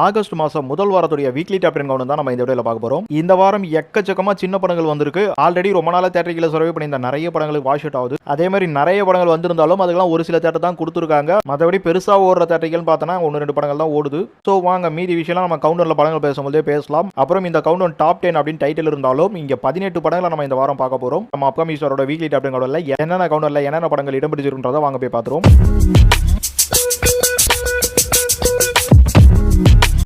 August மாசம் முதல் வாரத்துடைய weekly top 10 count தான் நம்ம இந்த வீடியோல பார்க்க போறோம். இந்த வாரம் எக்கச்சக்கமா சின்ன படங்கள் வந்திருக்கு. ஆல்ரெடி ரொம்ப நாளா தியேட்டர்ல சர்வே பண்ணியிருந்த நிறைய படங்களுக்கு வாஷ் அவுட் ஆகுது. அதே மாதிரி நிறைய படங்கள் வந்திருந்தாலும் அதுக்கெல்லாம் ஒரு சில தியேட்டர் தான் கொடுத்துருக்காங்க. மற்றபடி பெருசா ஓடுற தியேட்டர்கள் பார்த்தனா ஒன்று ரெண்டு படங்கள் தான் ஓடுது. ஸோ வாங்க மீதி விஷயம்லாம் நம்ம கவுண்டர்ல படங்கள் பேசும்போதே பேசலாம். அப்புறம் இந்த கவுண்டர் டாப் 10 அப்படின்னு டைட்டில் இருந்தாலும் இங்க 18 படங்களை நம்ம இந்த வாரம் பார்க்க போறோம். நம்ம அப்கமிங் ஸ்டாரோட வீக்லி டாப் 10 கவுண்டர்ல என்னென்ன கவுண்டர்ல என்னென்ன படங்கள் இடம் பிடிச்சிருக்குன்றதை வாங்க போய் பார்த்துருவோம்.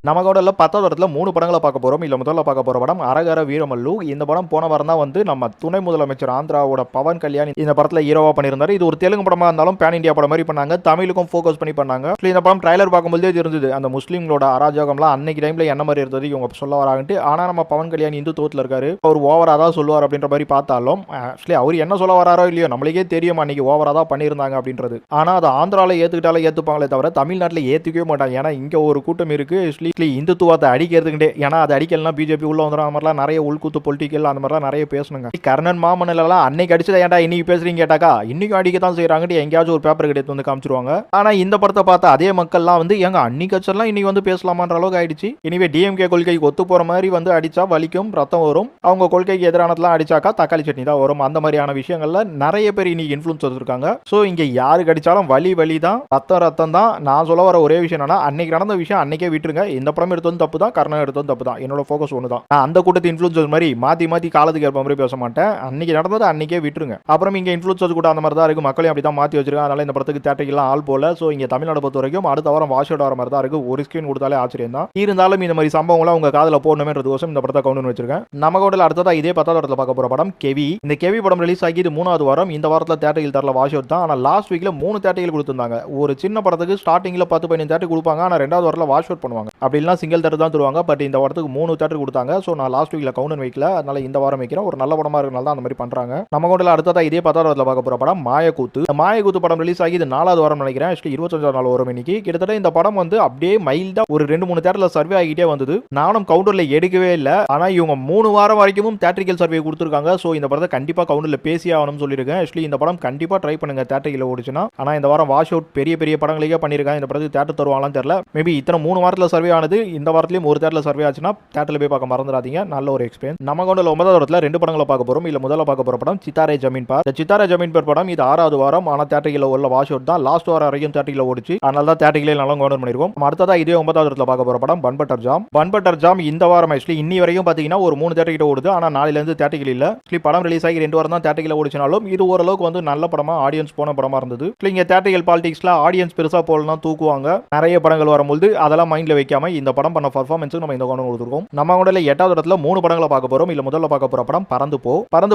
நம்ம கவுண்டர்ல 10வது இடத்துல 3 படங்களை பார்க்க போறோம். இல்ல முதல்ல பார்க்க போற படம் அரகர வீரமல்லு. இந்த படம் போன வாரம் தான் வந்து நம்ம துணை முதலமைச்சர் ஆந்திராவோட பவன் கல்யாண் இந்த படத்துல ஹீரோவா பண்ணியிருந்தாரு. இது ஒரு தெலுங்கு படமா இருந்தாலும் பேன் இந்தியா படம் மாதிரி பண்ணாங்க. தமிழுக்கும் ஃபோக்கஸ் பண்ணி பண்ணாங்க. இந்த படம் ட்ரைலர் பார்க்கும்போதே தெரிஞ்சது அந்த முஸ்லீம்களோட அராஜகம்லாம் அன்னைக்கு டைம்ல என்ன மாதிரி இருந்தது இவங்க சொல்ல வராங்கட்டு. ஆனா நம்ம பவன் கல்யாண் இந்துத்துவத்தில் இருக்காரு. அவர் ஓவரா தான் சொல்லுவார் அப்படின்ற மாதிரி பார்த்தாலும் ஆக்சுவலி அவர் என்ன சொல்ல வராரோ இல்லையோ நம்மளுக்கே தெரியும் அன்னைக்கு ஓவரா தான் பண்ணியிருந்தாங்க அப்படின்றது. ஆனா அது ஆந்திரால ஏத்துக்கிட்டாலும் ஏத்துப்பாங்களே தவிர தமிழ்நாட்டில் ஏத்துக்கவே மாட்டாங்க. ஏன்னா இங்க ஒரு கூட்டம் இருக்கு இந்துத்துவத்தை அடிக்கிறதுக்கு. ஏன்னா அது அடிக்கலாம் பிஜேபி உள்ள வந்துடும். அந்த மாதிரிலாம் நிறைய உள்கூத்து பொலிட்டிக்கல் அந்த மாதிரிலாம் நிறைய பேசணுங்க. கர்ணன் மாமன்னில் அன்னைக்கு அடிச்சதை ஏன்டா இன்னைக்கு பேசுறீங்க கேட்டாக்கா இன்னைக்கு அடிக்க தான் செய்யறாங்கட்டு எங்கேயாச்சும் ஒரு பேப்பர் கிடைத்து வந்து காமிச்சிருவாங்க. ஆனா இந்த படத்தை பார்த்த அதே மக்கள்லாம் வந்து எங்க அன்னைக்கு அச்செல்லாம் இன்னைக்கு வந்து பேசலாமான்ற அளவுக்கு ஆயிடுச்சு. இனிமே டிஎம்கே கொள்கைக்கு ஒத்து போற மாதிரி வந்து அடிச்சா வலிக்கும் ரத்தம் வரும். அவங்க கொள்கைக்கு எதிரானதெல்லாம் அடிச்சாக்கா தக்காளி சட்னி தான் வரும். அந்த மாதிரியான விஷயங்கள்ல நிறைய பேர் இன்னைக்கு இன்ஃபுளுன்ஸ் இருக்காங்க. ஸோ இங்க யாருக்கு அடிச்சாலும் வலி தான் ரத்தம் தான். நான் சொல்ல வர ஒரே விஷயம் என்னன்னா அன்னைக்கு நடந்த விஷயம் அன்னைக்கே விட்டுருங்க. இந்த படம் எடுத்து தப்பு தான், கர்ணன் எடுத்தது தப்பு தான். என்னோட ஃபோக்கஸ் ஒன்று தான். நான் அந்த கூட்டத்தை இன்ஃப்ளூயன்சர் மாதிரி மாத்தி காலத்துக்கு ஏற்ப மாதிரி பேச மாட்டேன். அன்னைக்கு நடந்தது அன்னைக்கே விட்டுருங்க. அப்புறம் இங்க இன்ஃப்ளூயன்சர் கூட அந்த மாதிரி தான் இருக்கு. மக்களையும் அப்படி தான் மாத்தி வச்சிருக்காங்க. அதனால இந்த படத்துக்கு தேட்டரிக்கலாம் ஆள் போல. ஸோ இங்க தமிழ்நாடு பொறுத்த வரைக்கும் அடுத்த வாரம் வாஷ் அவுட் ஆகிற மாதிரி தான் இருக்கு. ஒரு ஸ்கிரீன் கொடுத்தாலே ஆச்சரியம் தான். இருந்தாலும் இந்த மாதிரி சம்பவங்களை உங்க காதல போடணுமேன்றதுக்கோசம் இந்த படத்தை கவுண்ட் வச்சிருக்கேன். நம்ம கவுண்டில் அடுத்ததா இதே 10வது இடத்துல பார்க்க போற படம் கெவி. இந்த கெவி படம் ரிலீஸ் ஆகி இது 3வது வாரம். இந்த வாரத்தில் தேட்டரில் தரல வாஷ் அவுட் தான். ஆனால் லாஸ்ட் வீக்ல 3 தேட்டரில் கொடுத்திருந்தாங்க. ஒரு சின்ன படத்துக்கு ஸ்டார்டிங்ல 10-15 தேட்டர் கொடுப்பாங்க. ஆனால் 2வது வாரத்தில் வாஷ் அவுட் பண்ணுவாங்க. அப்படி இல்லைனா சிங்கிள் தேட்டர் தான் தருவாங்க. பட் இந்த வாரத்துக்கு 3 தேட்டர் கொடுத்தாங்க. ஸோ நான் லாஸ்ட் வீக்ல கவுண்ட் வைக்கல. அதனால இந்த வாரம் வைக்கிறேன். ஒரு நல்ல படமா இருக்கனால தான் அந்த மாதிரி பண்றாங்க. நம்ம கவுண்டில் அடுத்ததா இதே 10வது இடத்துல பார்க்க போற படம் மாயக்கூத்து. மாயக்கூத்து படம் ரிலீஸ் ஆகி இது 4வது வாரம் நினைக்கிறேன். 25 நாள் வரும் இன்னைக்கு. கிட்டத்தட்ட இந்த படம் வந்து அப்படியே மைல்டா ஒரு 2-3 தேட்டர்ல சர்வே ஆகிட்டே வந்தது. நானும் கவுண்டர்ல எடுக்கவே இல்லை. ஆனா இவங்க 3 வாரம் வரைக்கும் தேட்டரிக்கல் சர்வே கொடுத்துருக்காங்க. ஸோ இந்த படத்தை கண்டிப்பா கவுண்டர்ல பேசி ஆகணும்னு சொல்லியிருக்கேன். ஆக்சுவலி இந்த படம் கண்டிப்பா ட்ரை பண்ணுங்க தேட்டரிக்கல ஓடிச்சுன்னா. ஆனா இந்த வாரம் வாஷ் அவுட் பெரிய படங்களுக்கே பண்ணிருக்காங்க. இந்த படத்துக்கு தேட்டர் தருவாங்களான்னு தெரியல. மேபி இத்தனை 3 வாரத்தில் சர்வே ஆனது இந்த வாரத்திலையும் ஒரு தேட்டர்ல சர்வே ஆச்சுன்னா தேட்டர்ல போய் பார்க்க மறந்துடாதீங்க. நல்ல ஒரு எக்ஸ்பீரியன்ஸ். நம்ம கவுண்டர்ல 9வது இடத்துல 2 படங்களை பார்க்க போறோம். இல்ல முதல்ல பார்க்க போற படம் சித்தாரே ஜமீன் பார். இந்த சித்தாரே ஜமீன் பார் படம் இது 6வது வாரம். ஆனா தேட்டரிக்கல உள்ள வாஷ் அவுட் தான். லாஸ்ட் வாரம் வரைக்கும் தேட்டரிக்கல ஓடிச்சு. அதனால தான் தேட்டரிக்கல நல்லா கவுண்டர் பண்ணிருக்கோம். அடுத்ததா இதே 9வது இடத்துல பார்க்க போற படம் பன்பட்டர் ஜாம். பன்பட்டர் ஜாம் இந்த வாரம் ஆக்சுவலி இன்னி வரைக்கும் பாத்தீங்கன்னா ஒரு 3 தேட்டர் கிட்ட ஓடுது. ஆனா நாளையில இருந்து தேட்டரிக்கல இல்ல. ஆக்சுவலி படம் ரிலீஸ் ஆகி 2 வாரம் தான் தேட்டரிக்கல ஓடிச்சினாலும் இது ஓரளவுக்கு வந்து நல்ல படமா ஆடியன்ஸ் போன படமா இருந்தது. இங்க தேட்டரிக்கல் பாலிடிக்ஸ்ல ஆடியன்ஸ் பெருசா போலனா தூக்குவாங்க. நிறைய படங்கள் வரும்போது அதெல்லாம் மைண்ட்ல வைக்காம இந்த படம் பண்ண பெர்ஃபார்மன்ஸ் நம்ம இந்த கவுண்டர் கொடுத்துருக்கோம். நம்ம கவுண்டர்ல 8வது இடத்துல 3 படங்களை பார்க்க போறோம். இல்ல முதல்ல பார்க்க போற படம் பறந்து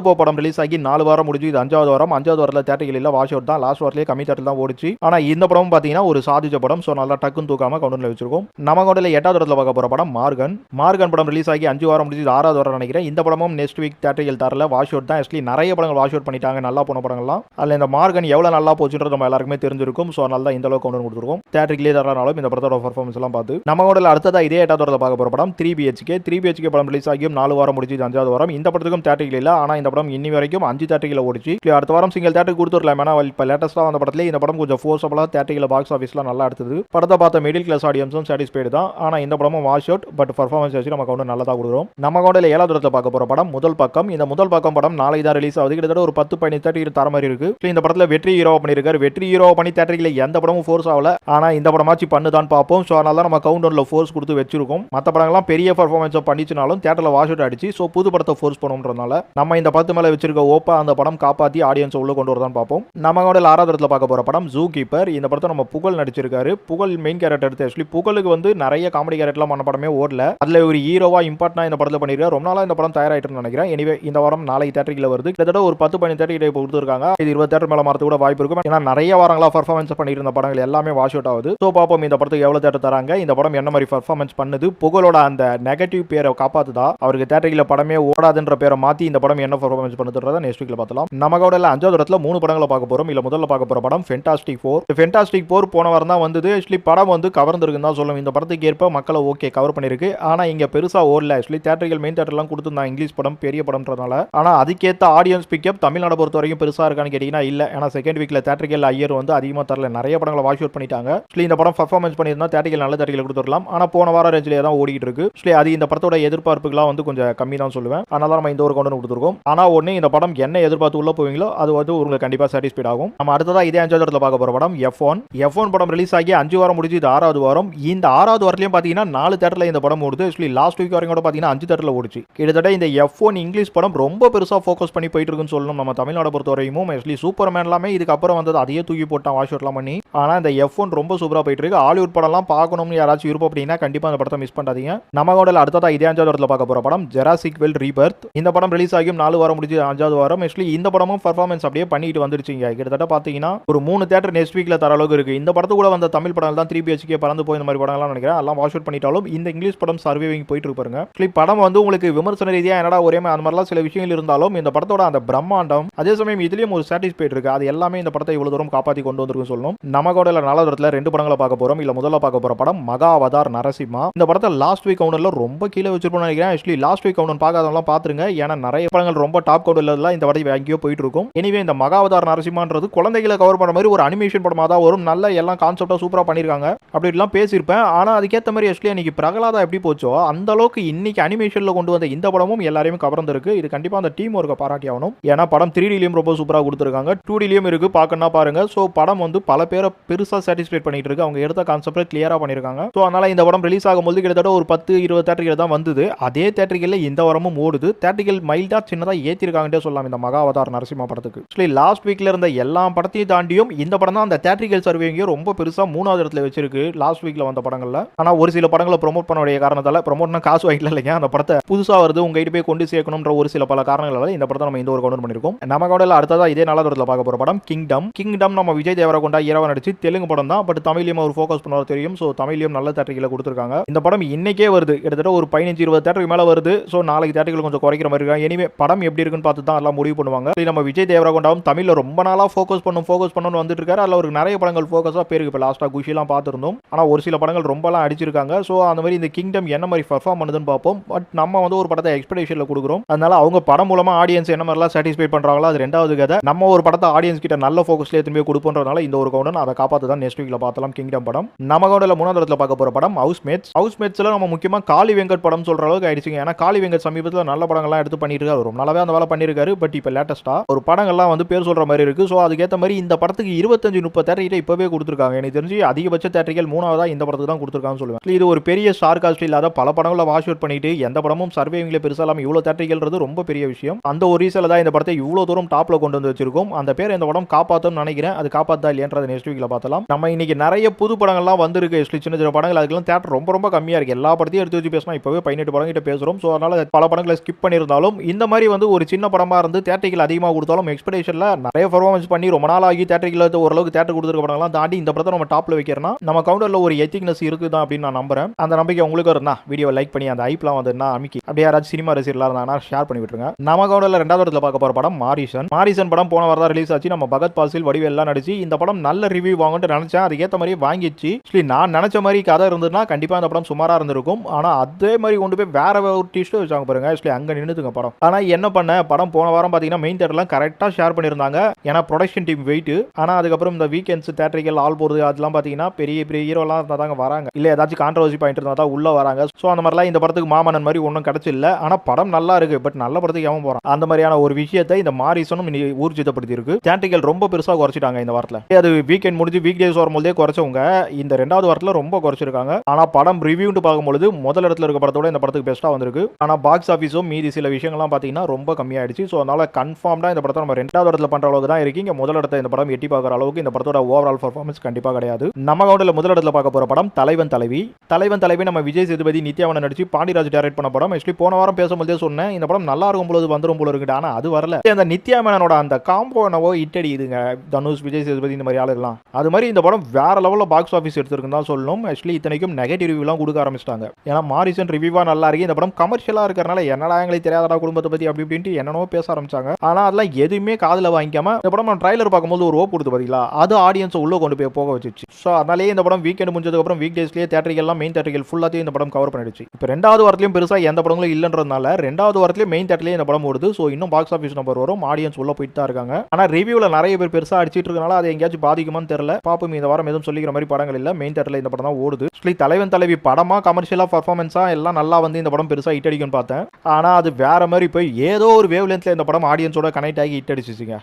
போ படம் ரிலீஸ் ஆகி 4 வாரம் முடிஞ்சு. இது 5வது வாரம். 5வது வாரத்துல தேட்டரிக்கல் இல்ல வாஷ் அவுட் தான். லாஸ்ட் வாரத்திலே கம்மி தேட்டர் தான் ஓடிச்சு. ஆனா இந்த படம் பாத்தீங்கன்னா ஒரு சாதிச்ச படம். சோ நல்லா டக்குன்னு தூக்காம கவுண்டர்ல வச்சிருக்கோம். நம்ம கவுண்டர்ல 8வது இடத்துல பார்க்க போற படம் மார்கன் படம் ரிலீஸ் ஆகி 5 வாரம் முடிஞ்சு. 6வது வாரம் நினைக்கிறேன். இந்த படமும் நெக்ஸ்ட் வீக் தேட்டரிக்கல் தரல வாஷ் அவுட் தான். ஆக்சுவலி நிறைய படங்கள் வாஷ் அவுட் பண்ணிட்டாங்க. நல்லா போன படங்கள்லாம். அதுல இந்த மார்கன் எவ்வளவு நல்லா போச்சுன்றது நம்ம எல்லாருக்குமே தெரிஞ்சிருக்கும். சோ அதனால தான் இந்த அளவுக்கு கவுண்டர் கொடுத்துருக்கோம். தேட்டரிக்கலே தரனாலும் இந்த படத்தோட பெர்ஃபார்மன்ஸ் எல்லாம் பார்த்து நம்ம கவுண்டர்ல அடுத்ததா இதே 8வது இடத்துல பார்க்க போற படம் 3BHK படம் ரிலீஸ் ஆகியும் 4 வாரம் முடிஞ்சு. 5வது வாரம். இந்த படத்துக்கும் தேட்டரிக்கல் இல்ல. ஆனா இந்த படம் இன்னி வரைக்கும் 5 தேட்டரிக்கல ஓடிச்சு. அடுத்த வாரம் சிங்கிள் தேட்டர் கொடுத்துடலாம். ஏன்னா இப்ப லேட்டஸ்டா வந்த படத்துல இந்த படம் கொஞ்சம் ஃபோர்ஸபிளா தேட்டரிக்கல பாக்ஸ் ஆஃபீஸ்ல நல்லா எடுத்தது. படத்தை பார்த்த மிடில் கிளாஸ் ஆடியன்ஸும் சாட்டிஸ்ஃபைடு தான். ஆனா இந்த படமும் வாஷ் அவுட். பட் பெர்ஃபார்மன்ஸ் வச்சு நம்ம கவுண்டர் நல்லா தான் கொடுக்குறோம். நம்ம கவுண்டர்ல 7வது இடத்துல பார்க்க போற படம் முதல் பக்கம். இந்த முதல் பக்கம் படம் நாளைக்கு தான் ரிலீஸ் ஆகுது. கிட்டத்தட்ட ஒரு 10-15 தேட்டர் தர மாதிரி இருக்கு. இந்த படத்துல வெற்றி ஹீரோவா பண்ணிருக்காரு. வெற்றி ஹீரோவா பண்ணி தேட்டரிக்கல எந்த படமும் ஃபோர்ஸ் ஆகல. ஆனா இந்த படமாச்சு பண்ணுதான் பார்ப்போம். சோ அதனால நம்ம கவுண்டர்ல ஃபோர்ஸ் கொடுத்து வச்சிருக்கோம். மற்ற படங்கள்லாம் பெரிய பெர்ஃபார்மன்ஸ் பண்ணிச்சுனாலும் தேட்டர்ல வாஷ் அவுட் அடிச்சு. சோ புது படத்தை ஃபோர்ஸ் பண்ணும்ன்றதுனால நம்ம இந்த படத்து மேல வச்சிருக்க ஓப்பா அந்த படம் காப்பாத்தி ஆடியன்ஸ் உள்ள கொண்டு வரதான் பார்ப்போம். நம்ம கவுண்டர்ல 6வது இடத்துல பார்க்க போற படம் ஜூ கீப்பர். இந்த படத்தை நம்ம புகழ் நடிச்சிருக்காரு. புகழ் மெயின் கேரக்டர் எடுத்து ஆக்சுவலி புகழுக்கு வந்து நிறைய காமெடி கேரக்டர்லாம் பண்ண படமே ஓடல. அதுல ஒரு ஹீரோவா இம்பார்ட்டன்டா இந்த படத்துல பண்ணிருக்காரு. ரொம்ப நாளா இந்த படம் தயாராயிட்டு நினைக்கிறேன். எனிவே இந்த வாரம் நாளைக்கு தேட்டரிக்கல வருது. கிட்டத்தட்ட ஒரு 10-15 தேட்டர் கிட்ட கொடுத்துருக்காங்க. இது 20 தேட்டர் மேல மாறது கூட வாய்ப்பு இருக்கும். ஏன்னா நிறைய வாரங்களா பெர்ஃபார்மன்ஸ் பண்ணிருந்த படங்கள் எல்லாமே வாஷ் அவுட் ஆகுது. சோ பாப்போம் இந்த படத்துக்கு எவ்வளவு தேட்டர் தராங்க. இந்த படம் என்ன மாதிரி பெர்ஃபார்மன்ஸ் பண்ணுது. புகழோட அந்த நெகட்டிவ் பேரை காப்பாத்துதா. அவருக்கு தேட்டரிக்கல படமே ஓடாதுன்ற பேரை மாத்தி இந்த படம் என்ன பெர்ஃபார்மன்ஸ் பண்ணுதுன்றத நெக்ஸ்ட் வீக்ல பார்த்தலாம். நம்ம கவுண்டர்ல 5வது இடத்துல 3 படங்களை பார்க்க போறோம். இல்ல முதல்ல பார்க்க போற படம் ஃபென்டாஸ்டிக் 4. ஃபென்டாஸ்டிக் 4 போன வாரம் தான் வந்தது. ஆக்சுவலி படம் வந்து கவர்ந்திருக்குன்னு தான் சொல்லுவோம். இந்த படத்துக்கு ஏற்ப மக்களை ஓகே கவர் பண்ணிருக்கு. ஆனா இங்க பெருசா ஓடல. ஆக்சுவலி தேட்டரிக்கல் மெயின் தேட்டர்லாம் கொடுத்துருந்தாங்க. இங்கிலீஷ் படம் பெரிய படம்ன்றதுனால. ஆனா அதுக்கேற்ற ஆடியன்ஸ் பிக்கப் தமிழ்நாடு பொறுத்த வரைக்கும் பெருசா இருக்கான்னு கேட்டீங்கன்னா இல்ல. ஏன்னா செகண்ட் வீக்ல தேட்டரிக்கல் ஐயர் வந்து அதிகமா தரல. நிறைய படங்களை வாஷ் அவுட் பண்ணிட்டாங்க. இந்த படம் பெர்ஃபார்மன்ஸ் பண்ணியிருந்தா தேட்டரிக்கல் நல்ல தேட்டரிக்கல் கொடுத்துடலாம். ஆனா போன வாரம் ரேஞ்சிலே தான் ஓடிட்டு இருக்கு. அது இந்த படத்தோட எதிர்பார்ப்புகள்லாம் வந்து கொஞ்சம் கம்மி தான் சொல்லுவேன். அதனால நம்ம இந்த ஒரு கவுண்டர் கொடுத்துருக்கோம். ஆனா ஒண்ணு இந்த படம் என்ன எதிர்பார்த்து உள்ள போவீங்களோ அது வந்து உங்களுக்கு கண்டிப்பா சாட்டிஸ்ஃபைட் ஆகும். நம்ம அடுத்ததா இதே 5வது இடத்துல பார்க்க போற படம் F1 படம் ரிலீஸ் ஆகி 5 வாரம் முடிஞ்சு இது 6வது வாரம். இந்த 6வது வாரத்திலயும் பாத்தீங்கன்னா 4 தியேட்டர்ல இந்த படம் ஓடுது. லாஸ்ட் வீக் வரைக்கும் கூட பாத்தீங்கன்னா 5 தியேட்டர்ல ஓடுச்சு. கிட்டத்தட்ட இந்த F1 இங்கிலீஷ் படம் ரொம்ப பெருசா ஃபோக்கஸ் பண்ணி போயிட்டு இருக்குன்னு சொல்லணும். நம்ம தமிழ்நாடு பொறுத்த வரைக்கும் சூப்பர்மேன் எல்லாமே இதுக்கு அப்புறம் வந்தது அதையே தூக்கி போட்டான் வாஷ் அவுட்லாம் பண்ணி. ஆனா இந்த F1 ரொம்ப சூப்பரா போயிட்டு இருக்கு. ஹாலிவுட் படம்லாம் பார்க்கணும்னு யாராச்சும் விருப்பம் அப்படின்னா கண்டிப்பா அந்த படத்தை மிஸ் பண்ணாதீங்க. நம்ம கூட அடுத்ததா இதே 5வது இடத்துல பார்க்க போற படம் ஜெராசிக் வேர்ல்ட் ரீபர்த். இந்த படம் ரிலீஸ் ஆகியும் 4 வாரம் முடிஞ்சு 5வது வாரம். இந்த படமும் பெர்ஃபார்மன்ஸ் அப்படியே பண்ணிட்டு வந்துருச்சுங்க. கிட்டத்தட்ட பாத்தீங்கன்னா ஒரு 3 தியேட்டர் நெக்ஸ்ட் வீக்ல தர அளவுக்கு இருக்கு. இந்த படத்து கூட வந்த தமிழ் படம் தான் 3BHK பறந்து போய் இந்த மாதிரி படங்கள்லாம் நினைக்கிறேன் எல்லாம் வாஷ் அவுட் பண்ணிட்டாலும் இந்த இங்கிலீஷ் படம் சர்வைவிங் போயிட்டு இருப்பாருங்க. படம் வந்து உங்களுக்கு விமர்சன ரீதியா என்னடா ஒரே அந்த மாதிரிலாம் சில விஷயங்கள் இருந்தாலும் இந்த படத்தோட அந்த பிரம்மாண்டம் அதே சமயம் இதுலயும் ஒரு சாட்டிஸ்ஃபைட் இருக்கு. அது எல்லாமே இந்த படத்தை இவ்வளவு தூரம் காப்பாத்தி கொண்டு வந்திருக்குன்னு சொல்லணும். நம்ம கூட 4வது இடத்துல 2 படங்களை பார்க்க போறோம். இல்ல முதல்ல பார்க்க போற படம் மகாவதார் நரசிம்மா. இந்த படத்தை லாஸ்ட் வீக் கவுண்டர்ல ரொம்ப கீழே வச்சிருப்போம்னு நினைக்கிறேன். லாஸ்ட் வீக் கவுண்டர் பார்க்காதவங்க பாத்துருங்க. ஏன்னா நிறைய படங்கள் ரொம்ப டாப் கவுண்டர்ல இந்த படத்தை எங்கேயோ போயிட்டு இருக்கும். எனவே இந்த மகாவதார் நரசிம்மான்றது குழந்தைகளை கவர் பண்ண மாதிரி ஒரு அனிமேஷன் படமா தான் வரும். நல்ல எல்லாம் கான்செப்டா சூப்பரா பண்ணிருக்காங்க. அப்படிலாம் பேசியிருப்பேன். ஆனா அதுக்கேற்ற மாதிரி இன்னைக்கு பிரகலாதா எப்படி போச்சோ அந்த அளவுக்கு இன்னைக்கு அனிமேஷன்ல கொண்டு வந்த இந்த படமும் எல்லாரையும் கவர்ந்திருக்கு. இது கண்டிப்பா அந்த டீம் ஒர்க்க பாராட்டி ஆகணும். ஏன்னா படம் 3Dலயும் ரொம்ப சூப்பரா கொடுத்திருக்காங்க. 2Dலயும் இருக்கு பார்க்கணும்னா பாருங்க. சோ படம் வந்து பல பேரை பெருசா சாட்டிஸ்ஃபைட் பண்ணிட்டு இருக்கு. அவங்க எடுத்த கான்செப்ட் கிளியரா பண்ணிருக்காங்க. சோ அதனால இந்த படம் ரிலீஸ் ஆகும்போது கிட்டத்தட்ட ஒரு 10-20 தியேட்டர்கள் தான் வந்தது. அதே தியேட்டர்கள்ல இந்த வாரமும் ஓடுது. தியேட்டர்கள் மைல்டா சின்னதா ஏத்திருக்காங்கன்னே சொல்லலாம் இந்த மகாவதார் நரசிம்மா படத்துக்கு. லாஸ்ட் வீக்ல இருந்த எல்லா படத்தையும் தாண்டியும் இந்த படம் தான் அந்த தியேட்டர்கள் சர்வேங்க ரொம்ப பெருசா 3வது இடத்துல வச்சிருக்கு லாஸ்ட் வீக்ல வந்த படங்கள்ல. ஆனா ஒரு சில படங்களை ப்ரோமோட் பண்ணக்கூடிய காரணத்தால ப்ரோமோட்னா காசு வாங்கிக்கல இல்லைங்க. அந்த படத்தை புதுசா வருது உங்ககிட்ட போய் கொண்டு சேர்க்கணும்ன்ற ஒரு சில பல காரணங்களால இந்த படத்தை நம்ம இந்த ஒரு கவுண்டர் பண்ணிருக்கோம். நம்ம கவுண்டர்ல அடுத்ததா இதே 4வது இடத்துல பார்க்க போற படம் கிங்டம். நம்ம விஜய் தேவரகொண்டா ஹீரோவா நடிச்சு தெலுங்கு படம் தான். பட் தமிழ்லயும் ஒரு ஃபோக்கஸ் பண்ணுவார் தெரியும். சோ தமிழ்லயும் நல்ல தியேட்டர்களை கொடுத்திருக்காங்க. இந்த படம் இன்னைக்கே வருது. கிட்டத்தட்ட ஒரு 15-20 தியேட்டருக்கு மேல வருது. சோ நாளைக்கு தியேட்டர்கள் கொஞ்சம் குறைக்கிற மாதிரி இருக்காங்க. எனிவே படம் எப்படி இருக்குன்னு பார்த்து தான் எல்லாம் முடிவு பண்ணுவாங்க. நம்ம விஜய் தேவரகொண்டாவும் தமிழ்ல ரொம்ப நாளா ஃபோக்கஸ் பண்ணணும்னு வந்துட்டு இருக்காரு. அதுல ஒரு நிறைய படங்கள் ஃபோக்கஸா பேருக்கு இப்ப லாஸ்டா குஷிலாம் பார்த்திருந்தோம். ஆனா ஒரு சில படங்கள் ரொம்பலாம் அடிச்சிருக்காங்க. சோ அந்த மாதிரி இந்த கிங்டம் என்ன மாதிரி பெர்ஃபார்ம் பண்ணுதுன்னு பார்ப்போம். பட் நம்ம வந்து ஒரு படத்தை எக்ஸ்பெக்டேஷன்ல கொடுக்குறோம். அதனால அவங்க படம் மூலமா ஆடியன்ஸ் என்ன மாதிரிலாம் சாட்டிஸ்ஃபை பண்றாங்களோ அது ரெண்டாவது கதை. நம்ம ஒரு படத்தை ஆடியன்ஸ் கிட்ட நல்ல ஃபோக்கஸ்ல திரும்பி கொடுப்போன்றதுனால இந்த ஒரு கவுண்டர் அதை காப்பாற்ற தான் நெக்ஸ்ட் வீக்ல பார்த்தலாம் கிங்டம் படம். நம்ம கவுண்டர்ல 3வது இடத்துல பார்க்க போற படம் ஹவுஸ்மேட்ஸ்ல நம்ம முக்கியமா காளி வெங்கட் படம் சொல்ற அளவுக்கு ஆயிடுச்சுங்க. ஏன்னா காளி வெங்கட் சமீபத்தில் நல்ல படங்கள்லாம் எடுத்து பண்ணிட்டு இருக்காரு. ரொம்ப நல்லாவே அந்த வேலை பண்ணிருக்காரு. பட் இப்ப லேட்டஸ்டா ஒரு படங்கள்லாம் வந்து பேர் சொல்ற மாதிரி இருக்கு. சோ அதுக்கேற்ற மாதிரி இந்த படத்துக்கு 25-30 தியேட்டர் இப்பவே கொடுத்துருக்காங்க. எனக்கு தெரிஞ்சு அதிகபட்ச தியேட்டர்கள் 3வதா இந்த படத்துக்கு தான் கொடுத்துருக்காங்கன்னு சொல்லுவேன். இது ஒரு பெரிய ஸ்டார் காஸ்ட் இல்லாத பல படங்களை வாஷ் அவுட் பண்ணிட்டு எந்த படமும் சர்வேவிங்ல பெருசா இல்லாம இவ்வளவு தியேட்டர்கள்ன்றது ரொம்ப பெரிய விஷயம். அந்த ஒரு ரீசன்ல தான் இந்த படத்தை இவ்வளவு தூரம் டாப்ல கொண்டு வந்து வச்சிருக்கோம். அந்த பேர் இந்த படம் காப்பாத்தும் நினைக்கிறேன். அது காப்பாத்தா இல்லையன்றதை நெக்ஸ்ட் வீக்ல பார்த்தலாம். நம்ம இன்னைக்கு நிறைய புது படங்கள்லாம் வந்திருக்கு. சின்ன சின்ன படங்கள் அதுக்கெல்லாம் தியேட்டர் ரொம்ப கம்மியா இருக்கு. எல்லா படத்தையும் எடுத்து வச்சு பேசினா இப்பவே 18 படம் கிட்ட பேசுறோம். சோ அதனால பல படங்களை ஸ்கிப் பண்ணியிருந்தாலும் இந்த மாதிரி வந்து ஒரு சின்ன படமா இருந்து தியேட்டர்கள் அதிகமாக கொடுத்தாலும் எக்ஸ்பெக்டேஷன்ல நிறைய பெர்ஃபார்மன்ஸ் பண்ணி ரொம்ப நாள் ஆகி தியேட்டர்கள் ஓரளவுக்கு தியேட்டர் கொடுத்துருக்க படங்கள்லாம் தாண்டி இந்த படத்தை நம்ம டாப்ல வைக்கிறோம்னா நம்ம கவுண்டர்ல ஒரு எத்திக்னஸ் இருக்குதான் அப்படின்னு நான் நம்புறேன். அந்த நம்பிக்கை உங்களுக்கு இருந்தா வீடியோ லைக் பண்ணி அந்த ஐப்லாம் வந்து அமிக்கி அப்படியே யாராச்சும் சினிமா ரசிகர்களா இருந்தாங்கன்னா ஷேர் பண்ணி விட்டுருங்க. நம்ம கவுண்டர்ல 2வது இடத்துல பார்க்க போற படம் மாரிசன் படம் போன வாரம் ரிலீஸ் ஆச்சு. நம்ம பகத் பாசில் வடிவேல்லாம் நடிச்சு இந்த படம் நல்ல ரிவ்யூ வாங்கிட்டு நினைச்சேன். அதுக்கேற்ற மாதிரி வாங்கிச்சு. நான் நினைச்ச மாதிரி கதை இருந்ததுன்னா கண்டிப்பா இந்த படம் சுமாரா இருந்திருக்கும். ஆனா அதே மாதிரி கொண்டு போய் வேற ஒரு டீஸ்ட் வச்சாங்க பாருங்க. அங்க நின்னுதுங்க படம். ஆனா என்ன பண்ண படம் போன வாரம் பாத்தீங்கன்னா மெயின் தியேட்டர்லாம் கரெக்டா ஷேர் பண்ணிருந்தாங்க. ஏன்னா ப்ரொடக்ஷன் டீம் வெயிட். ஆனா அதுக்கப்புறம் இந்த வீக்கெண்ட்ஸ் தியேட்டர்கள் ஆல் போறது அதெல்லாம் பாத்தீங்கன்னா பெரிய ஹீரோலாம் இருந்தாங்க வராங்க. இல்ல ஏதாச்சும் கான்ட்ரோவர்சி பாயிண்ட் இருந்தா தான் உள்ள வராங்க. சோ அந்த மாதிரிலாம் இந்த படத்துக்கு மாமன்னன் மாதிரி ஒன்றும் கிடைச்சில்ல. ஆனா படம் நல்லா இருக்கு. பட் நல்ல படத்துக்கு எவன் போறான் அந்த மாதிரியான ஒரு விஷயத்தை இந்த மாரிசனும் ஊர்ஜிதப்படுத்தி இருக்கு. தியேட்டர்கள் ரொம்ப பெருசா குறைச்சிட்டாங்க இந்த வாரத்துல. அது வீக்கெண்ட் முடிஞ்சு வீக் டேஸ் வரும்போதே குறைச்சவங்க இந்த 2வது வாரத்துல ரொம்ப குறைச்சிருக்காங்க. ஆனா படம் ரிவ்யூன்னு பார்க்கும்போது முதல் இடத்துல இருக்க படத்தோட இந்த படத்துக்கு பெஸ்டா வந்திருக்கு. ஆனா பாக்ஸ் ஆபீஸும் மீதி சில விஷயங்கள்லாம் பாத்தீங்கன்னா ரொம்ப கம்மியாயிடுச்சு. சோ அதனால கன்ஃபார்ம்டா இந்த படத்தை நம்ம 2வது இடத்துல பண்ற அளவுக்கு தான் இருக்கு. இங்க முதல் இடத்தை இந்த படம் எட்டி பார்க்குற அளவுக்கு இந்த படத்தோட ஓவரால் பெர்ஃபார்மன்ஸ் கண்டிப்பா கிடையாது. நம்ம கவுண்டர்ல முதல் இடத்துல பார்க்க போற படம் தலைவன் தலைவி நம்ம விஜய் சேதுபதி நித்யாவன் நடிச்சு பாண்டிராஜ் டைரக்ட் பண்ண படம். போன வாரம் பேசும்போதே சொன்னேன் இந்த படம் நல்லா இருக்கும் பொழுது வந்துரும் போல இருக்கு. ஆனா அது வரல. அந்த நித்யாமேனோட அந்த காம்போ என்னவோ இட்டடி இதுங்க தனுஷ் விஜய் சேதுபதி இந்த மாதிரி ஆளுலாம் அது மாதிரி இந்த படம் வேற லெவல்ல பாக்ஸ் ஆஃபீஸ் எடுத்திருக்குன்னு தான் சொல்லணும். இத்தனைக்கும் நெகட்டிவ் ரிவ்யூலாம் கொடுக்க ஆரம்பிச்சிட்டாங்க. ஏன்னா மாரிசன் ரிவ்யூவா நல்லா இருக்கு. இந்த படம் கமர்ஷியலா இருக்கிறனால என்னடா எங்களுக்கு தெரியாதடா குடும்பத்தை பத்தி அப்படி இப்படின்ட்டு என்னென்னவோ பேச ஆரம்பிச்சாங்க. ஆனா அதெல்லாம் எதுவுமே காதுல வாங்கிக்காம இந்த படம் நம்ம ட்ரைலர் பார்க்கும்போது ஒரு ஓப் கொடுத்து பாத்தீங்களா அது ஆடியன்ஸ் உள்ள கொண்டு போய் போக வச்சிச்சு. சோ அதனாலேயே இந்த படம் வீக்கெண்ட் முடிஞ்சதுக்கு அப்புறம் வீக் டேஸ்லயே தியேட்டர்கள் எல்லாம் மெயின் தியேட்டர்கள் ஃபுல்லாத்தையும் இந்த படம் கவர் பண்ணிடுச்சு. இப்போ 2வது வாரத்திலயும் பெருசா எந்த படங்களும் இல்லன்றதுனால 2வது வாரத்திலயும் மெயின் தியேட்டர்லயே இந்த படம் ஓடுது. சோ இன்னும் பாக்ஸ் ஆஃபீஸ் நம்பர் வரும். ஆடியன்ஸ் உள்ள போயிட்டு தான் இருக்காங்க. ஆனா ரிவ்யூல நிறைய பேர் பெருசா அடிச்சிட்டு இருக்கனால அது எங்கேயாச்சும் பாதிக்குமான்னு தெரியல. பாப்போம். இந்த வாரம் எதுவும் சொல்லிக்கிற மாதிரி படங்கள் இல்ல. மெயின் தியேட்டர்ல இந்த படம் தான் ஓடுது. தலைவன் தலைவி படமா கமர்ஷியலா பர்ஃபார்மன்ஸா எல்லாம் நல்லா வந்து இந்த படம் பெருசா ஹிட் அடிக்கும்னு பார்த்தேன். ஆனா அது வேற மாதிரி போய் ஏதோ ஒரு வேவ் லென்த்ல இந்த படம் ஆடியன்ஸோட கனெக்ட் ஆகி ஹிட் அடிச்சிச்சுங்க.